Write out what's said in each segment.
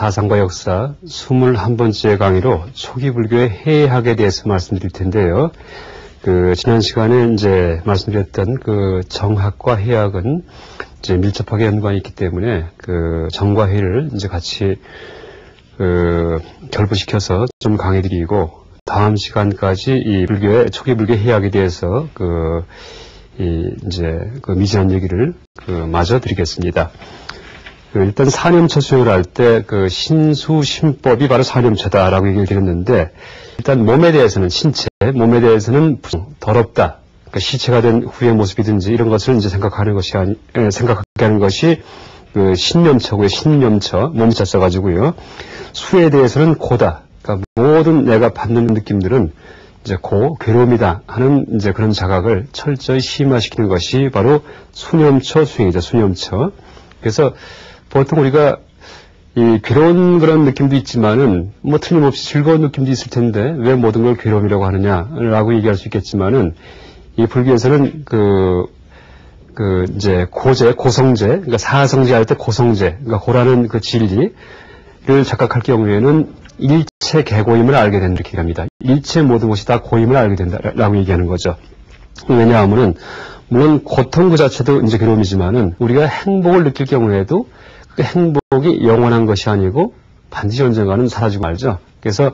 사상과 역사 21번째 강의로 초기 불교의 해학에 대해서 말씀드릴 텐데요. 지난 시간에 이제 말씀드렸던 정학과 해학은 이제 밀접하게 연관이 있기 때문에 정과 해를 이제 같이 결부시켜서 좀 강의드리고, 다음 시간까지 이 불교의 초기 불교 해학에 대해서 미지한 얘기를 마저 드리겠습니다. 일단 사념처 수행을 할 때 신수 신법이 바로 사념처다라고 얘기를 드렸는데, 일단 몸에 대해서는 몸에 대해서는 더럽다, 그러니까 시체가 된 후의 모습이든지 이런 것을 이제 생각하게 하는 것이 신념처고요. 신념처, 몸자 써가지고요. 수에 대해서는 고다, 그러니까 모든 내가 받는 느낌들은 이제 괴로움이다 하는 이제 그런 자각을 철저히 심화시키는 것이 바로 수념처 수행이죠. 수념처. 그래서 보통 우리가 이 괴로운 그런 느낌도 있지만은 틀림없이 즐거운 느낌도 있을 텐데 왜 모든 걸 괴로움이라고 하느냐라고 얘기할 수 있겠지만은, 이 불교에서는 이제 고성제, 그러니까 사성제 할 때 고성제, 그러니까 고라는 진리를 착각할 경우에는 일체 개고임을 알게 된다, 이렇게 합니다. 일체 모든 것이 다 고임을 알게 된다라고 얘기하는 거죠. 왜냐하면은 물론 고통 그 자체도 이제 괴로움이지만은 우리가 행복을 느낄 경우에도 그 행복이 영원한 것이 아니고 반드시 언젠가는 사라지고 말죠. 그래서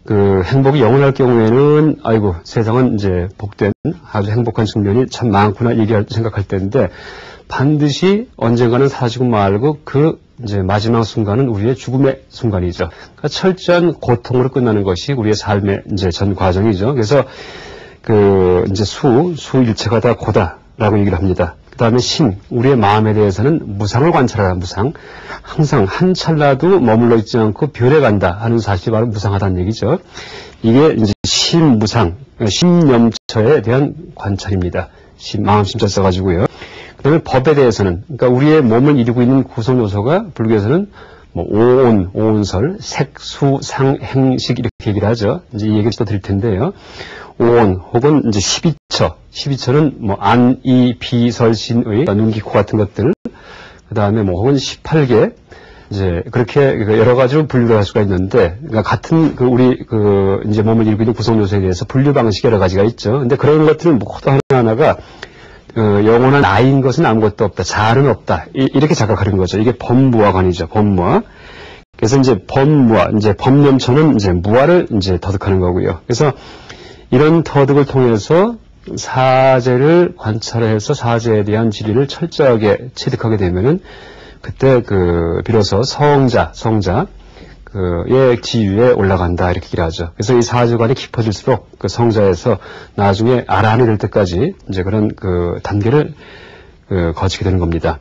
행복이 영원할 경우에는 아이고 세상은 이제 복된 아주 행복한 측면이 참 많구나 생각할 때인데, 반드시 언젠가는 사라지고 말고 이제 마지막 순간은 우리의 죽음의 순간이죠. 그러니까 철저한 고통으로 끝나는 것이 우리의 삶의 이제 전 과정이죠. 그래서 이제 수 일체가 다 고다라고 얘기를 합니다. 그 다음에 우리의 마음에 대해서는 무상을 관찰하라, 무상. 항상 한 찰나도 머물러 있지 않고 별에 간다 하는 사실이 바로 무상하다는 얘기죠. 이게 이제 무상, 심념처에 대한 관찰입니다. 마음 심자 써가지고요. 그 다음에 법에 대해서는, 그러니까 우리의 몸을 이루고 있는 구성 요소가 불교에서는 오온설, 색, 수, 상, 행식 이렇게 얘기를 하죠. 이제 이 얘기를 또 드릴 텐데요. 오온 혹은 이제 12처는 안, 이, 비, 설, 신의, 눈, 귀, 코 같은 것들, 그 다음에 혹은 18개, 이제 그렇게 여러 가지로 분류를 할 수가 있는데, 그러니까 같은 우리 이제 몸을 이루고 있는 구성 요소에 대해서 분류 방식이 여러 가지가 있죠. 근데 그런 것들은 모두 하나하나가 영원한 나인 것은 아무것도 없다, 자아는 없다, 이렇게 자각하는 거죠. 이게 법무와 관이죠. 법무와. 그래서 이제 법무와, 이제 법념처는 이제 무아를 이제 터득하는 거고요. 그래서 이런 터득을 통해서 사제를 관찰해서 사제에 대한 진리를 철저하게 체득하게 되면은 그때 비로소 성자의 지위에 올라간다, 이렇게 얘기를 하죠. 그래서 이 사주관이 깊어질수록 성자에서 나중에 아라한이 될 때까지 이제 그런 단계를 거치게 되는 겁니다.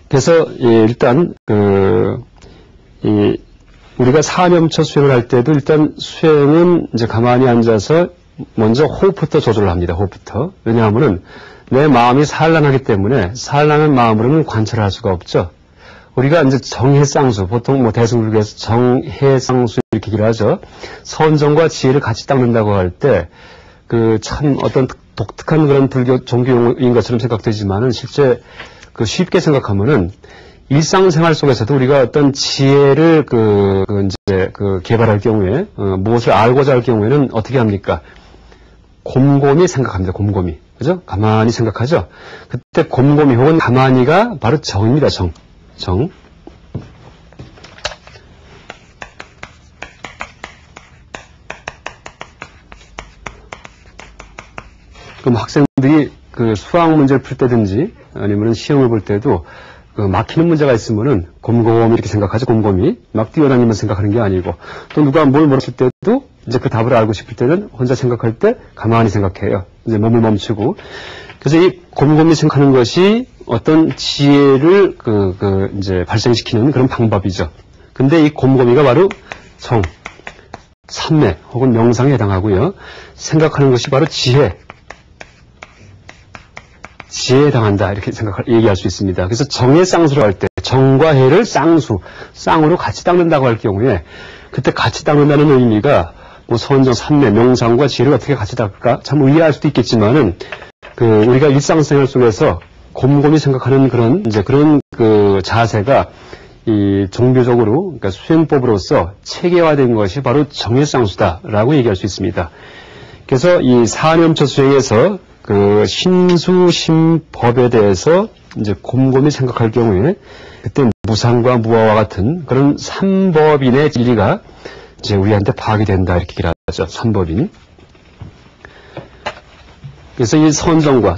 그래서 일단 우리가 사념처 수행을 할 때도 일단 수행은 이제 가만히 앉아서 먼저 호흡부터 조절을 합니다. 호흡부터. 왜냐하면은 내 마음이 산란하기 때문에 산란한 마음으로는 관찰을 할 수가 없죠. 우리가 이제 정해쌍수, 보통 대승불교에서 정해쌍수 이렇게 얘기를 하죠. 선정과 지혜를 같이 닦는다고 할 때 참 어떤 독특한 그런 불교 종교용어인 것처럼 생각되지만은 실제 쉽게 생각하면은 일상생활 속에서도 우리가 어떤 지혜를 개발할 경우에 무엇을 알고자 할 경우에는 어떻게 합니까? 곰곰이 생각합니다. 곰곰이. 그죠? 가만히 생각하죠? 그때 곰곰이 혹은 가만히가 바로 정입니다. 정. 그럼 학생들이 수학 문제를 풀 때든지 아니면 시험을 볼 때도 막히는 문제가 있으면은 곰곰이 이렇게 생각하죠. 곰곰이. 막 뛰어다니면서 생각하는 게 아니고, 또 누가 뭘 물었을 때도 이제 그 답을 알고 싶을 때는 혼자 생각할 때 가만히 생각해요. 이제 몸을 멈추고. 그래서 이 곰곰이 생각하는 것이 어떤 지혜를 이제 발생시키는 그런 방법이죠. 근데 이 곰곰이가 바로 삼매 혹은 명상에 해당하고요. 생각하는 것이 바로 지혜에 해당한다, 이렇게 얘기할 수 있습니다. 그래서 정의 쌍수를 할 때, 정과 해를 쌍으로 같이 닦는다고 할 경우에, 그때 같이 닦는다는 의미가, 선정, 삼매, 명상과 지혜를 어떻게 같이 닦을까? 참 의아할 수도 있겠지만은, 우리가 일상생활 속에서 곰곰이 생각하는 그런 자세가, 이 종교적으로, 그러니까 수행법으로서 체계화된 것이 바로 정해쌍수다라고 얘기할 수 있습니다. 그래서 이 사념처 수행에서 그 신수심법에 대해서 이제 곰곰이 생각할 경우에 그때 무상과 무아와 같은 그런 삼법인의 진리가 이제 우리한테 파악이 된다 이렇게 얘기를 하죠. 삼법인. 그래서 이 선정과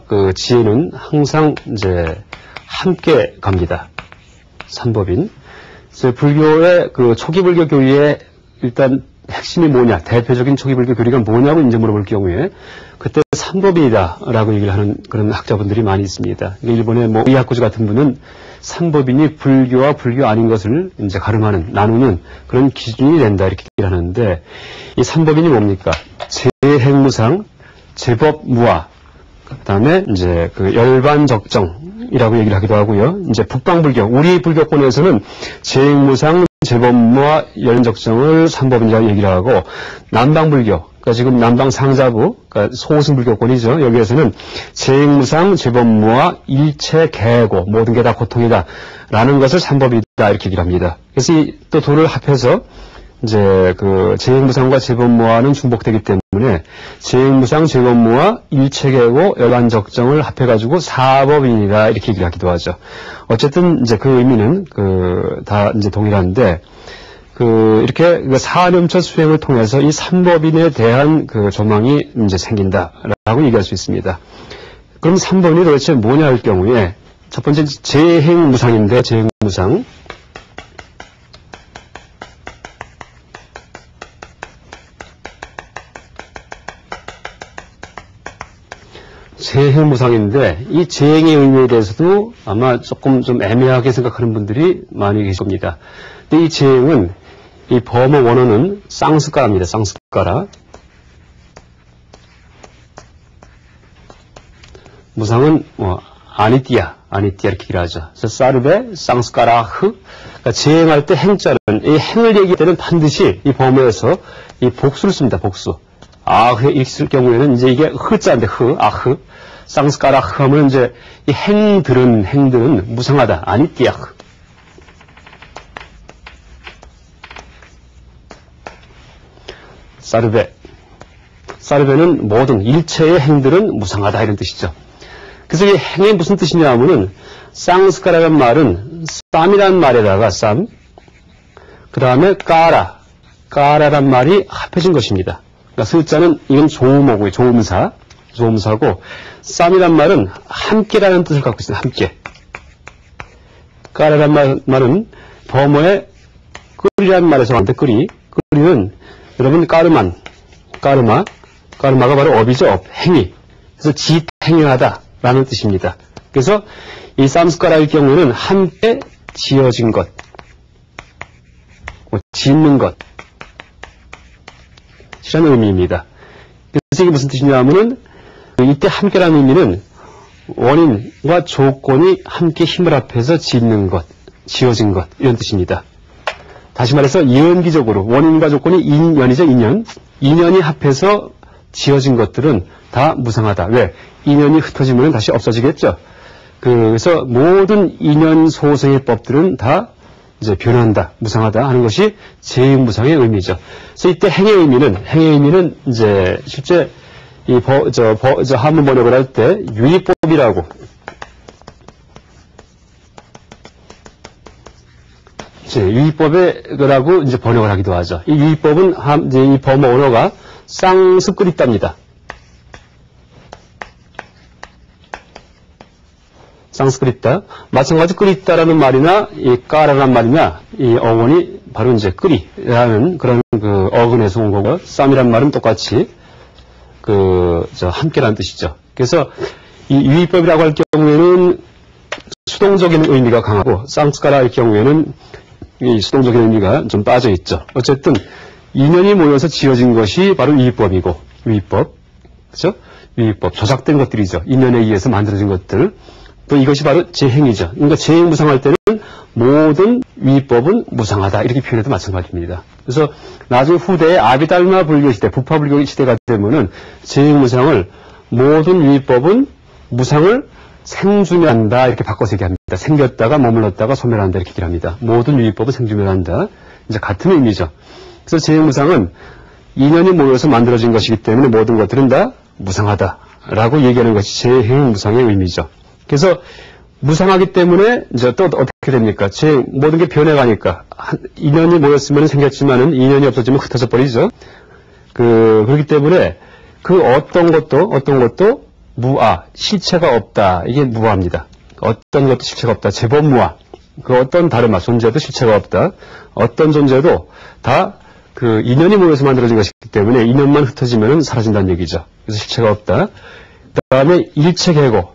그 지혜는 항상 이제 함께 갑니다. 삼법인. 그래서 불교의 그 초기 불교 교리의 일단 핵심이 뭐냐, 대표적인 초기 불교 교리가 뭐냐고 이제 물어볼 경우에 그때 삼법인이다라고 얘기를 하는 그런 학자분들이 많이 있습니다. 일본의 뭐 이하쿠지 같은 분은 삼법인이 불교와 불교 아닌 것을 이제 가름하는, 나누는 그런 기준이 된다 이렇게 얘기를 하는데, 이 삼법인이 뭡니까? 재행무상, 제법무아, 그다음에 이제 그 열반적정이라고 얘기를 하기도 하고요. 이제 북방불교, 우리 불교권에서는 재행무상, 제법무아, 열반적정을 삼법인이라고 얘기를 하고, 남방불교, 그러니까 지금 남방상자부, 그러니까 소승불교권이죠. 여기에서는 재행무상, 제법무아, 일체계고, 모든 게 다 고통이다 라는 것을 삼법이다 이렇게 얘기를 합니다. 그래서 이 또 둘을 합해서 이제 그 재행무상과 제법무아는 중복되기 때문에 재행무상, 제법무아, 일체계고, 열반적정을 합해가지고 사법인이다 이렇게 얘기를 하기도 하죠. 어쨌든 이제 그 의미는 다 이제 동일한데, 이렇게 사념처 수행을 통해서 이 삼법인에 대한 그 조망이 이제 생긴다라고 얘기할 수 있습니다. 그럼 삼법인이 도대체 뭐냐 할 경우에 첫 번째 재행무상인데, 재행무상. 재행무상인데 이 재행의 의미에 대해서도 아마 조금 좀 애매하게 생각하는 분들이 많이 계실 겁니다. 근데 이 재행은 이 범어 원어는 쌍스까라입니다. 쌍스까라. 무상은 아니띠아 이렇게 얘기를 하죠. 그래서 사르베 쌍스까라흐. 그러니까 재행할 때 행자는, 이 행을 얘기할 때는 반드시 이 범어에서 이 복수를 씁니다. 복수. 아흐 있을 경우에는 이제 이게 흐자인데 아흐. 쌍스까라흐 하면 이제 이 행들은 무상하다. 아니띠아흐. 사르베는 모든 일체의 행들은 무상하다 이런 뜻이죠. 그래서 이 행이 무슨 뜻이냐 하면은 쌍스까라는 말은 쌈이라는 말에다가 쌈, 그 다음에 까라란 말이 합해진 것입니다. 그러니까 스자는 이건 조음어고요. 조음사고 쌈이란 말은 함께라는 뜻을 갖고 있습니다. 함께. 까라란 말은 범어의 끓이라는 말에서 왔는데 끓이는 여러분 까르마가 바로 업이죠. 업, 행위. 그래서 행위하다라는 뜻입니다. 그래서 이 쌈스까라의 경우는 함께 지어진 것, 짓는 것 이라는 의미입니다. 그래서 이게 무슨 뜻이냐 하면은 이때 함께라는 의미는 원인과 조건이 함께 힘을 합해서 짓는 것, 지어진 것 이런 뜻입니다. 다시 말해서 이연기적으로 원인과 조건이 인연이죠. 인연이 합해서 지어진 것들은 다 무상하다. 왜? 인연이 흩어지면 다시 없어지겠죠. 그래서 모든 인연 소생의 법들은 다 이제 변한다, 무상하다 하는 것이 재행무상의 의미죠. 그래서 이때 행의 의미는 이제 실제 이 한문 번역을 할 때 유의법이라고 유의법이라고 이제 번역을 하기도 하죠. 이 유의법은 이제 이 범어 언어가 쌍스크립트입니다. 쌍스크립트. 마찬가지 끓이다라는 말이나 이 까라라는 말이나 이 어원이 바로 이제 끓이라는 그런 그 어근에서 온 거고, 쌈이란 말은 똑같이 함께라는 뜻이죠. 그래서 이 유의법이라고 할 경우에는 수동적인 의미가 강하고, 쌍스카라의 경우에는 이 수동적인 의미가 좀 빠져 있죠. 어쨌든 인연이 모여서 지어진 것이 바로 유의법이고, 그죠? 유의법, 조작된 것들이죠. 인연에 의해서 만들어진 것들. 또 이것이 바로 재행이죠. 그러니까 재행무상할 때는 모든 유의법은 무상하다 이렇게 표현해도 마찬가지입니다. 그래서 나중에 후대에 아비달마 불교 시대, 부파 불교 시대가 되면은 재행무상을 모든 유의법은 무상을 생중한다 이렇게 바꿔서 얘기합니다. 생겼다가 머물렀다가 소멸한다 이렇게 얘기를 합니다. 모든 유의법은 생주멸한다. 이제 같은 의미죠. 그래서 재행무상은 인연이 모여서 만들어진 것이기 때문에 모든 것들은 다 무상하다라고 얘기하는 것이 재행무상의 의미죠. 그래서 무상하기 때문에 이제 또 어떻게 됩니까? 모든 게 변해가니까 인연이 모였으면 생겼지만은 인연이 없어지면 흩어져 버리죠. 그렇기 때문에 그 어떤 것도 무아, 실체가 없다. 이게 무아입니다. 어떤 것도 실체가 없다. 제법 무아. 그 어떤 다른 존재도 실체가 없다. 어떤 존재도 다 그 인연이 모여서 만들어진 것이기 때문에 인연만 흩어지면 사라진다는 얘기죠. 그래서 실체가 없다. 그 다음에 일체계고,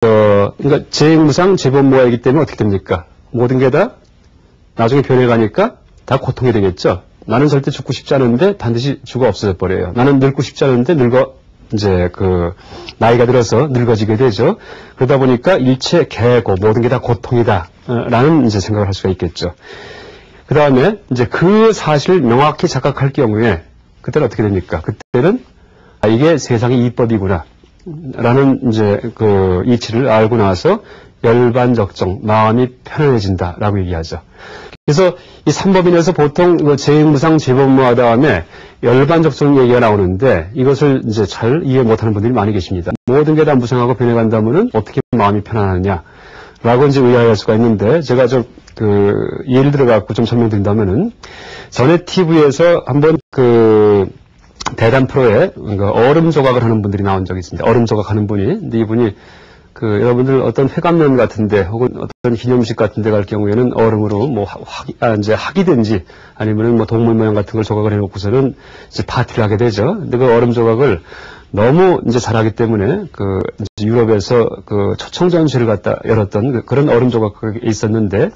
그러니까 재행무상, 제법무아이기 때문에 어떻게 됩니까? 모든 게 다 나중에 변해가니까 다 고통이 되겠죠. 나는 절대 죽고 싶지 않은데 반드시 죽어 없어져 버려요. 나는 늙고 싶지 않은데 이제 나이가 들어서 늙어지게 되죠. 그러다 보니까 일체 개고 모든 게 다 고통이다. 라는 이제 생각을 할 수가 있겠죠. 그 다음에 이제 그 사실을 명확히 자각할 경우에 그때는 어떻게 됩니까? 그때는 이게 세상의 이법이구나. 라는 이제 그 이치를 알고 나서 열반적정, 마음이 편안해진다라고 얘기하죠. 그래서 이 삼법인에서 보통 재행무상, 제법무아 다음에 열반적정 얘기가 나오는데 이것을 이제 잘 이해 못하는 분들이 많이 계십니다. 모든 게 다 무상하고 변해간다면은 어떻게 마음이 편안하느냐라고 이제 의아해할 수가 있는데 제가 예를 들어갖고 좀 설명드린다면은 전에 TV에서 한번 대담 프로에 얼음 조각을 하는 분들이 나온 적이 있습니다. 얼음 조각하는 분이. 근데 이분이 여러분들 어떤 회관면 같은데 혹은 어떤 기념식 같은데 갈 경우에는 얼음으로 이제 학이든지 아니면은 동물 모양 같은 걸 조각을 해놓고서는 이제 파티를 하게 되죠. 근데 그 얼음 조각을 너무 이제 잘하기 때문에 이제 유럽에서 초청전시를 갖다 열었던 그런 얼음 조각이 있었는데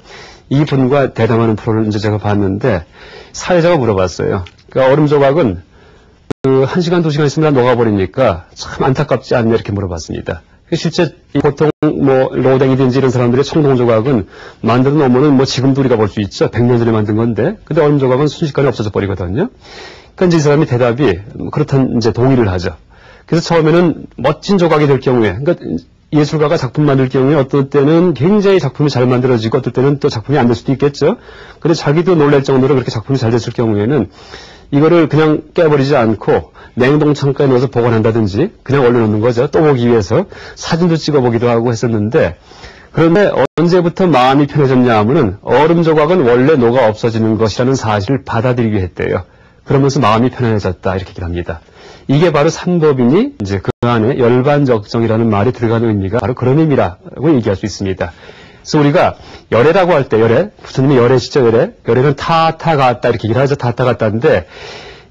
이분과 대담하는 프로를 이제 제가 봤는데 사회자가 물어봤어요. 얼음 조각은 1시간, 2시간 있으면 녹아버리니까 참 안타깝지 않냐 이렇게 물어봤습니다. 실제 보통 로댕이든지 이런 사람들의 청동 조각은 만들어 놓으면은 지금도 우리가 볼 수 있죠. 100년 전에 만든 건데. 근데 얼음 조각은 순식간에 없어져 버리거든요. 그러니까 이제 이 사람이 대답이 그렇다는 이제 동의를 하죠. 그래서 처음에는 멋진 조각이 될 경우에, 그러니까 예술가가 작품 만들 경우에 어떨 때는 굉장히 작품이 잘 만들어지고 어떨 때는 또 작품이 안 될 수도 있겠죠. 근데 자기도 놀랄 정도로 그렇게 작품이 잘 됐을 경우에는 이거를 그냥 깨버리지 않고 냉동 창고에 넣어서 보관한다든지 그냥 얼려놓는 거죠. 또 보기 위해서 사진도 찍어보기도 하고 했었는데 그런데 언제부터 마음이 편해졌냐 하면은 얼음 조각은 원래 녹아 없어지는 것이라는 사실을 받아들이게 했대요. 그러면서 마음이 편안해졌다 이렇게 얘기를 합니다. 이게 바로 삼법이니 이제 그 안에 열반적정이라는 말이 들어가는 의미가 바로 그런 의미라고 얘기할 수 있습니다. 그래서 우리가 열애라고 할 때 열애, 부처님이 열애시죠, 열애. 열애는 타타가다 이렇게 얘기를 하죠. 타타가다인데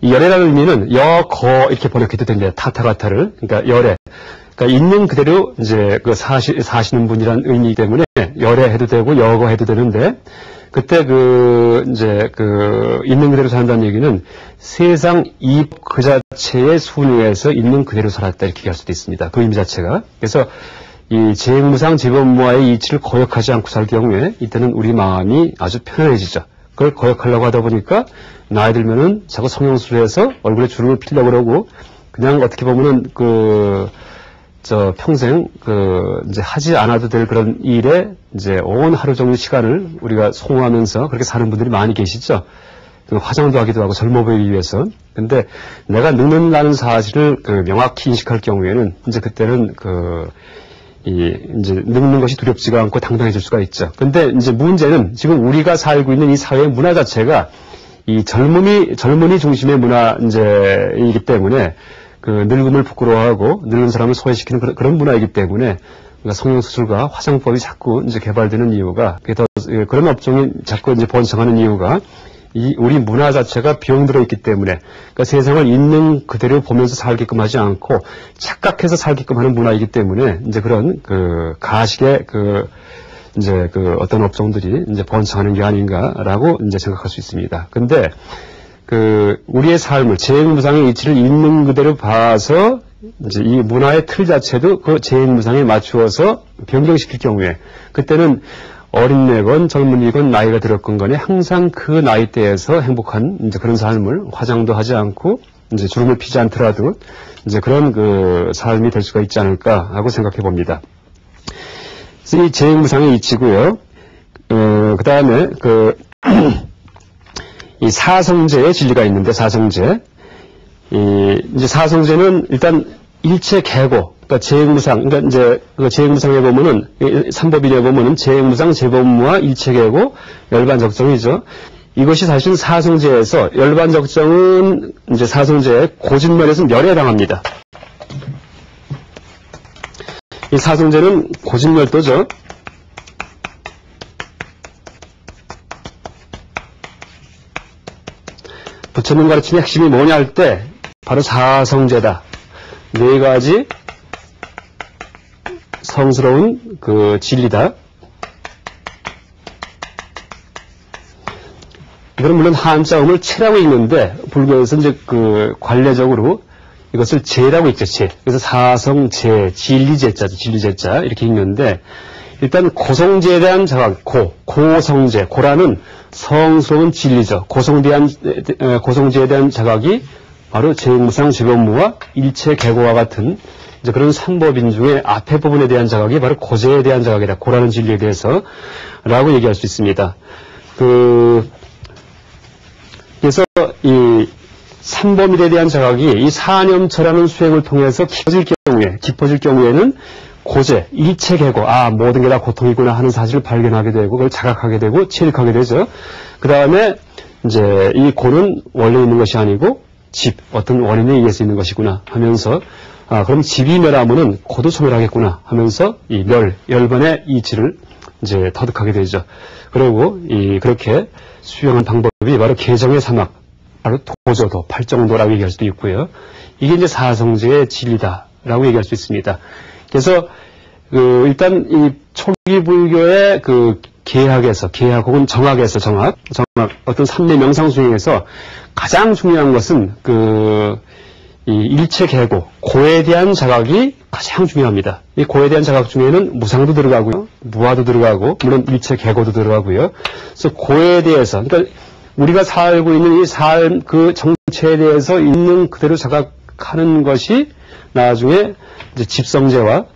이 열애라는 의미는 여거 이렇게 번역해도 됩니다. 타타가타를. 그러니까 열애. 그러니까 있는 그대로 이제 사시는 분이라는 의미이기 때문에 열애해도 되고 여거 해도 되는데 그때 있는 그대로 산다는 얘기는 세상 그 자체의 순위에서 있는 그대로 살았다 이렇게 얘기할 수도 있습니다. 그 의미 자체가. 그래서 이 재행무상, 제법무아의 이치를 거역하지 않고 살 경우에 이때는 우리 마음이 아주 편안해지죠. 그걸 거역하려고 하다 보니까 나이 들면은 자꾸 성형수술해서 얼굴에 주름을 피려고 그러고 그냥 어떻게 보면은 평생 이제 하지 않아도 될 그런 일에 이제 온 하루 종일 시간을 우리가 소모하면서 그렇게 사는 분들이 많이 계시죠. 화장도 하기도 하고 젊어 보이기 위해서. 근데 내가 늙는다는 사실을 명확히 인식할 경우에는 이제 그때는 이제 늙는 것이 두렵지가 않고 당당해질 수가 있죠. 근데 이제 문제는 지금 우리가 살고 있는 이 사회의 문화 자체가 이 젊은이 중심의 문화이기 때문에 늙음을 부끄러워하고 늙은 사람을 소외시키는 그런 문화이기 때문에 성형수술과 화장법이 자꾸 이제 개발되는 이유가 그런 업종이 자꾸 이제 번성하는 이유가 우리 문화 자체가 병들어 있기 때문에 그러니까 세상을 있는 그대로 보면서 살게끔 하지 않고 착각해서 살게끔 하는 문화이기 때문에 이제 그런 가식의 어떤 업종들이 이제 번성하는 게 아닌가라고 이제 생각할 수 있습니다. 근데 우리의 삶을 재행무상의 이치를 있는 그대로 봐서 이제 이 문화의 틀 자체도 그 재행무상에 맞추어서 변경시킬 경우에 그때는 어린애건 젊은이건 나이가 들었건 간에 항상 그 나이대에서 행복한 이제 그런 삶을 화장도 하지 않고 이제 주름을 피지 않더라도 이제 그런 삶이 될 수가 있지 않을까 하고 생각해 봅니다. 그래서 이 재행무상의 이치고요. 그 다음에 이 사성제의 진리가 있는데, 사성제. 이제 사성제는 일단 일체 계고, 그러니까 재행무상, 그러니까 이제 그 재행무상에 보면은, 삼법인에 보면은 재행무상, 재법무와 일체 계고, 열반적정이죠. 이것이 사실은 사성제에서, 열반적정은 이제 사성제의 고진멸에서 멸에 해당합니다. 이 사성제는 고진멸도죠. 부처님 가르침의 핵심이 뭐냐 할 때 바로 사성제다. 네 가지 성스러운 그 진리다. 이거는 물론 한자음을 체라고 읽는데 불교에서 이제 그 관례적으로 이것을 제라고 읽죠, 제. 그래서 사성제, 진리제자죠, 진리제자 이렇게 읽는데 일단 고성제에 대한 자각, 고성제, 고라는 성스러운 진리죠. 고성제에 대한 자각이 바로 재행무상, 재법무와 일체 계고와 같은 이제 그런 삼법인 중에 앞에 부분에 대한 자각이 바로 고제에 대한 자각이다. 고라는 진리에 대해서 라고 얘기할 수 있습니다. 그래서 이 삼법일에 대한 자각이 이 사념처라는 수행을 통해서 깊어질 경우에는 고제, 일체 계고, 모든 게 다 고통이구나 하는 사실을 발견하게 되고, 그걸 자각하게 되고, 체득하게 되죠. 그 다음에, 이제, 이 고는 원래 있는 것이 아니고, 어떤 원인에 의해서 있는 것이구나 하면서, 그럼 집이 멸하면은 고도 소멸하겠구나 하면서, 이 열반의 이치를 이제 터득하게 되죠. 그리고, 그렇게 수행한 방법이 바로 개정의 사막, 바로 도저도, 팔정도라고 얘기할 수도 있고요. 이게 이제 사성제의 진리다라고 얘기할 수 있습니다. 그래서 일단 이 초기 불교의 계학 혹은 정학에서 정학 어떤 삼례 명상 수행에서 가장 중요한 것은 이 일체 계고 고에 대한 자각이 가장 중요합니다. 이 고에 대한 자각 중에는 무상도 들어가고요, 무아도 들어가고 물론 일체 계고도 들어가고요. 그래서 고에 대해서 그러니까 우리가 살고 있는 이 삶 그 정체에 대해서 있는 그대로 자각하는 것이 나중에 이제 집성제와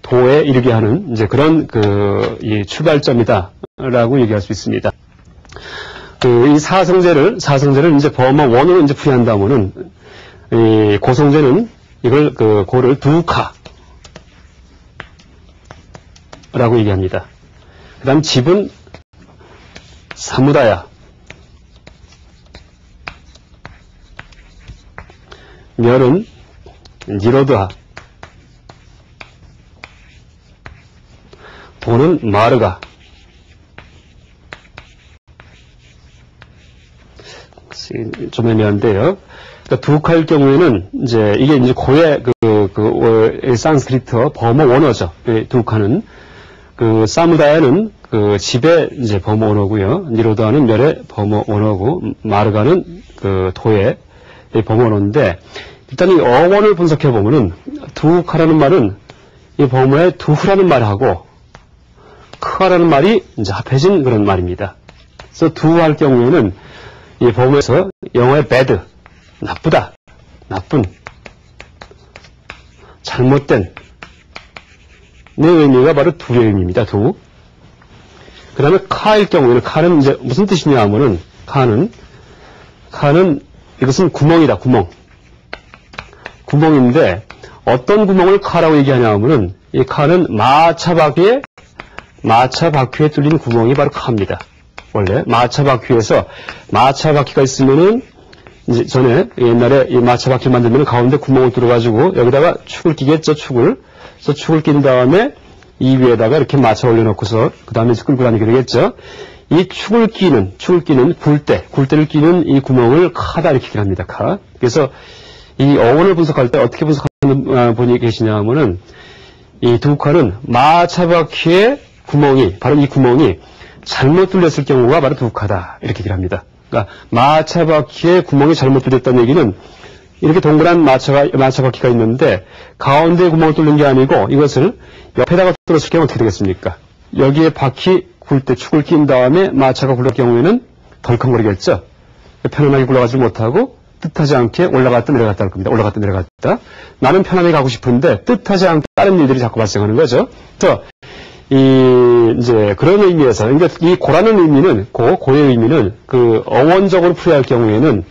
도에 이르게 하는 이제 그런 이 출발점이다라고 얘기할 수 있습니다. 이 사성제를 이제 범어 원으로 이제 풀이한다면은 이 고성제는 이걸 고를 두카라고 얘기합니다. 그다음 집은 사무다야, 멸은 니로드하, 도는 마르가. 좀 애매한데요. 그러니까 두카일 경우에는 이제 이게 이제 고의 산스크리트어 범어 원어죠. 두카는 사무다야는 집의 이제 범어 원어고요. 니로드하는 멸의 범어 원어고 마르가는 도의 범어 원어인데 일단 이 어원을 분석해 보면은 두카라는 말은 이 범어의 두후라는 말하고 크하라는 말이 이제 합해진 그런 말입니다. 그래서 두할 경우에는 이 범어에서 영어의 bad, 나쁘다, 나쁜, 잘못된 의 의미가 바로 두의 의미입니다. 두. 그 다음에 카일 경우에는 카는 이제 무슨 뜻이냐 하면은 카는 이것은 구멍이다, 구멍인데 어떤 구멍을 카라고 얘기하냐 하면은 이 카는 마차 바퀴에 뚫린 구멍이 바로 카입니다. 원래 마차 바퀴에서 마차 바퀴가 있으면은 이제 전에 옛날에 이 마차 바퀴를 만들면 가운데 구멍을 뚫어가지고 여기다가 축을 끼겠죠, 축을. 그래서 축을 낀 다음에 이 위에다가 이렇게 마차 올려놓고서 그 다음에 끌고 다니게 되겠죠. 이 축을 끼는 굴대를 끼는 이 구멍을 카다 이렇게 얘기합니다. 카. 그래서 이 어원을 분석할 때 어떻게 분석하는 분이 계시냐 하면은 이 두카는 마차 바퀴의 구멍이 바로 이 구멍이 잘못 뚫렸을 경우가 바로 두카다 이렇게 얘기를 합니다. 그러니까 마차 바퀴의 구멍이 잘못 뚫렸다는 얘기는 이렇게 동그란 마차 바퀴가 있는데 가운데 구멍을 뚫는 게 아니고 이것을 옆에다가 뚫었을 경우 어떻게 되겠습니까? 여기에 바퀴 굴대 축을 낀 다음에 마차가 굴러갈 경우에는 덜컹거리겠죠. 편안하게 굴러가지 못하고 뜻하지 않게 올라갔다 내려갔다 할 겁니다. 올라갔다 내려갔다. 나는 편안하게 가고 싶은데 뜻하지 않게 다른 일들이 자꾸 발생하는 거죠. 그래서 이제 그런 의미에서, 그러니까 이 고라는 의미는, 고의 의미는 그 어원적으로 풀이할 경우에는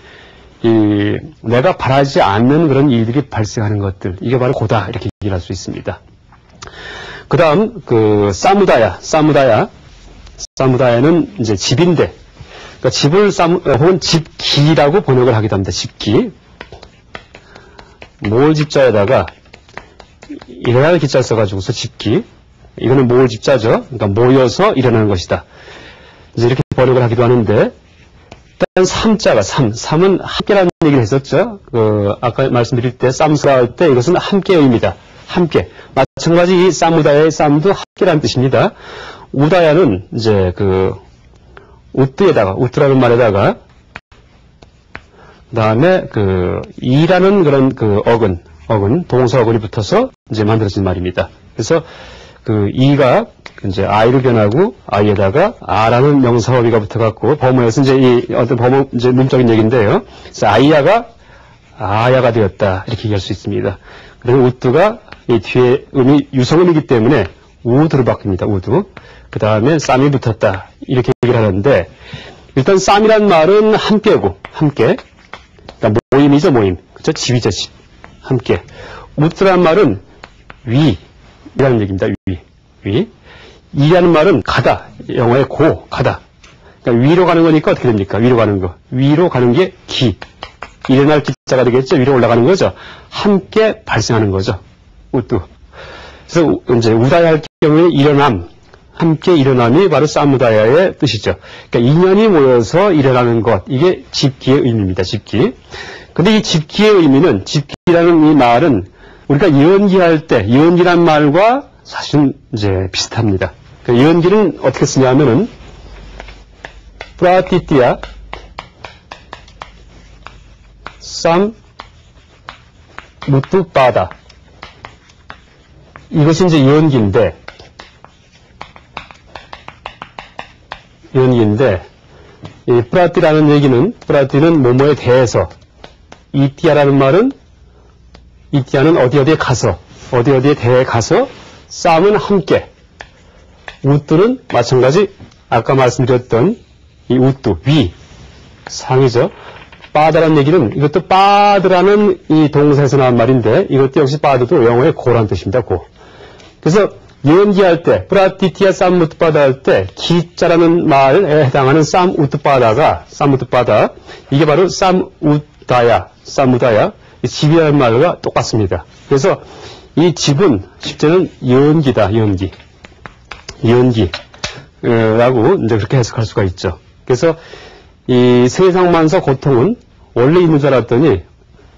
내가 바라지 않는 그런 일들이 발생하는 것들, 이게 바로 고다, 이렇게 얘기를 할 수 있습니다. 그 다음, 사무다야는 이제 집인데, 그러니까 집을 혹은 집기라고 번역을 하기도 합니다. 집기. 모을 집자에다가 일어날 기자 써가지고서 집기. 이거는 모을 집자죠. 그러니까 모여서 일어나는 것이다. 이제 이렇게 번역을 하기도 하는데, 일단 삼은 함께라는 얘기를 했었죠. 아까 말씀드릴 때, 쌈스라 할 때 이것은 함께의 의미다. 함께. 마찬가지 이 사무다야의 쌈도 함께라는 뜻입니다. 우다야는 이제 우트라는 말에다가, 그 다음에 이라는 그런 어근, 동사 어근이 붙어서 이제 만들어진 말입니다. 그래서 이가 이제 아이로 변하고 아이에다가 아라는 명사어비가 붙어갖고 범어에서 이제 어떤 범어 이제 문적인 얘기인데요. 그래서 아야가 되었다 이렇게 얘기할 수 있습니다. 그리고 우뚜가 이 뒤에 음이 유성음이기 때문에 우드로 바뀝니다. 우드. 그 다음에 쌈이 붙었다 이렇게 얘기를 하는데 일단 쌈이란 말은 함께고 함께. 그러니까 모임이죠 모임. 그렇죠? 집이죠 집. 함께. 우뚜란 말은 이라는 얘기입니다. 위. 이라는 말은 가다. 영어의 가다. 그러니까 위로 가는 거니까 어떻게 됩니까? 위로 가는 거. 위로 가는 게 일어날 기자가 되겠죠? 위로 올라가는 거죠. 함께 발생하는 거죠. 우뚜. 그래서 이제 우다야 할 경우에 함께 일어남이 바로 사무다야의 뜻이죠. 그러니까 인연이 모여서 일어나는 것. 이게 집기의 의미입니다. 집기. 근데 이 집기의 의미는, 집기라는 이 말은 우리가 예언기할 때, 예언기란 말과 사실은 이제 비슷합니다. 그러니까 예언기는 어떻게 쓰냐면은, 프라티티아, 무뚜빠다. 이것이 이제 예언기인데, 이 프라티라는 얘기는, 프라티는 뭐뭐에 대해서, 이티아라는 말은, 이티아는 어디에 대해 가서, 쌈은 함께, 우뚜는 마찬가지, 아까 말씀드렸던 이 우뚜, 상이죠. 빠다라는 얘기는, 이것도 빠드라는 이 동사에서 나온 말인데, 이것도 역시 빠드도 영어의 고란 뜻입니다, 고. 그래서, 예언기할 때, 프라티티아 쌈 우뚜빠다 할 때, 기자라는 말에 해당하는 쌈 우뚜빠다, 이게 바로 사무다야, 이 집이라는 말과 똑같습니다. 그래서 이 집은 실제는 예언기다, 예언기라고 이제 그렇게 해석할 수가 있죠. 그래서 이 세상만사 고통은 원래 있는 줄 알았더니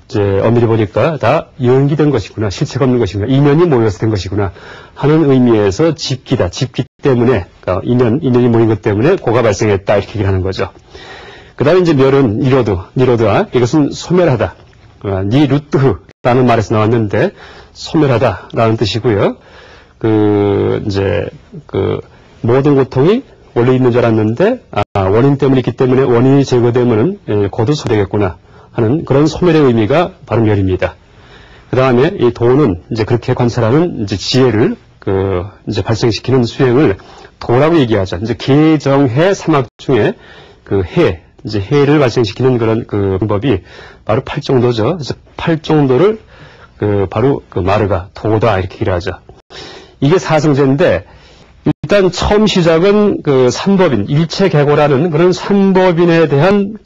이제 엄밀히 보니까 다 예언기된 것이구나, 실체가 없는 것이구나, 인연이 모여서 된 것이구나 하는 의미에서 집기다, 집기 때문에 그러니까 인연이 모인 것 때문에 고가 발생했다 이렇게 얘기를 하는 거죠. 그 다음에 이제 멸은 니로드아, 이것은 소멸하다. 니루트라는 말에서 나왔는데, 소멸하다라는 뜻이고요. 모든 고통이 원래 있는 줄 알았는데, 원인 때문에 있기 때문에 원인이 제거되면은, 고도 소되겠구나 하는 그런 소멸의 의미가 바로 멸입니다. 그 다음에 이 도는 이제 그렇게 관찰하는 이제 지혜를, 이제 발생시키는 수행을 도라고 얘기하죠. 이제 계정해 삼학 중에 이제 해를 발생시키는 그런 방법이 바로 팔정도죠. 그래서 팔정도를 바로 마르가 도다 이렇게 얘기를 하죠. 이게 사성제인데 일단 처음 시작은 삼법인 일체계고라는 그런 삼법인에 대한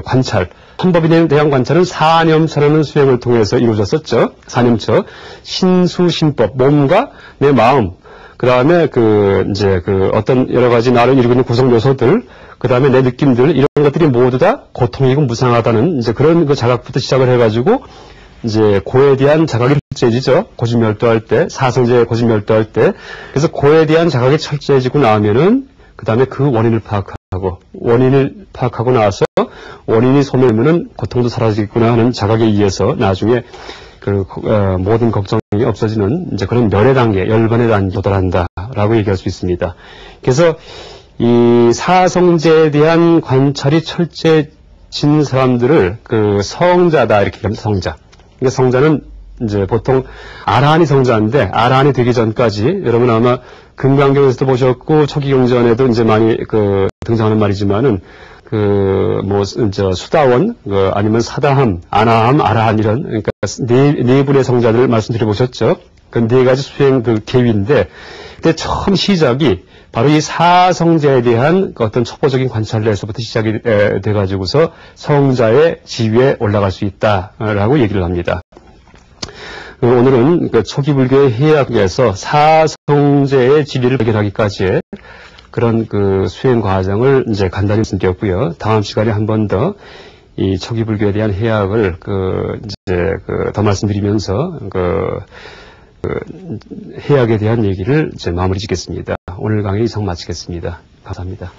관찰. 삼법인에 대한 관찰은 사념처라는 수행을 통해서 이루어졌었죠. 사념처, 신수신법, 몸과 내 마음. 그 다음에 어떤 여러 가지 나를 이루고 있는 구성 요소들, 그 다음에 내 느낌들, 이런 것들이 모두 다 고통이고 무상하다는 이제 그런 자각부터 시작을 해가지고, 이제 고에 대한 자각이 철저해지죠. 고진멸도할 때, 사성제 고진멸도할 때. 그래서 고에 대한 자각이 철저해지고 나면은, 그 다음에 그 원인을 파악하고 나서, 원인이 소멸되면은 고통도 사라지겠구나 하는 자각에 의해서 나중에 모든 걱정이 없어지는 이제 그런 멸의 단계, 열반의 단계에 도달한다라고 얘기할 수 있습니다. 그래서 이 사성제에 대한 관찰이 철저해진 사람들을 성자다 이렇게 얘기합니다. 성자. 그러니까 성자는 이제 보통 아라한이 성자인데 아라한이 되기 전까지 여러분 아마 금강경에서도 보셨고 초기경전에도 이제 많이 등장하는 말이지만은 수다원, 아니면 사다함, 아나함, 아라한 이런, 그러니까 네 분의 성자들을 말씀드려보셨죠. 그 네 가지 수행 계위인데, 그때 처음 시작이 바로 이 사성자에 대한 어떤 촉보적인 관찰에서부터 시작이 돼가지고서 성자의 지위에 올라갈 수 있다라고 얘기를 합니다. 오늘은 초기 불교의 해학에서 사성제의 진리를 발견하기까지의 그런 수행 과정을 이제 간단히 말씀드렸고요. 다음 시간에 한 번 더 이 초기 불교에 대한 해학을 더 말씀드리면서 해학에 대한 얘기를 이제 마무리 짓겠습니다. 오늘 강의 이상 마치겠습니다. 감사합니다.